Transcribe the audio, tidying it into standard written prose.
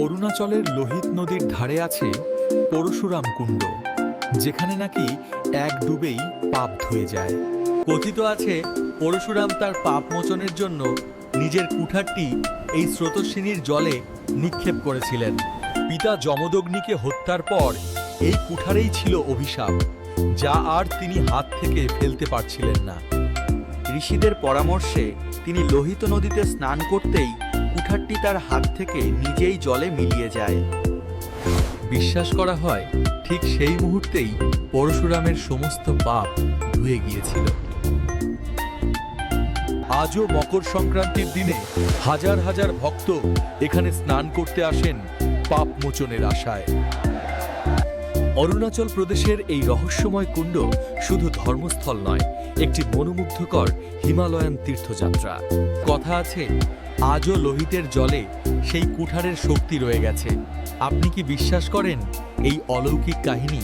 অরুণাচলের লোহিত নদীর ধারে আছে পরশুরাম কুণ্ড, যেখানে নাকি এক ডুবেই পাপ ধুয়ে যায়। কথিত আছে পরশুরাম তার পাপ মোচনের জন্য নিজের কুঠারটি এই স্রোতস্বিনীর জলে নিক্ষেপ করেছিলেন। পিতা যমদগ্নিকে হত্যার পর এই কুঠারেই ছিল অভিশাপ, যা আর তিনি হাত থেকে ফেলতে পারছিলেন না। ঋষিদের পরামর্শে তিনি লোহিত নদীতে স্নান করতেই কুঠারটি তার হাত থেকে নিজেই জলে মিলিয়ে যায়। বিশ্বাস করা হয় ঠিক সেই মুহূর্তেই পরশুরামের সমস্ত পাপ ধুয়ে গিয়েছিল। আজও মকর সংক্রান্তির দিনে হাজার হাজার ভক্ত এখানে স্নান করতে আসেন পাপ মোচনের আশায়। অরুণাচল প্রদেশের এই রহস্যময় কুণ্ড শুধু ধর্মস্থল নয়, একটি মনোমুগ্ধকর হিমালয়ান তীর্থযাত্রা। কথা আছে আজও লোহিতের জলে সেই কুঠারের শক্তি রয়ে গেছে। আপনি কি বিশ্বাস করেন এই অলৌকিক কাহিনী?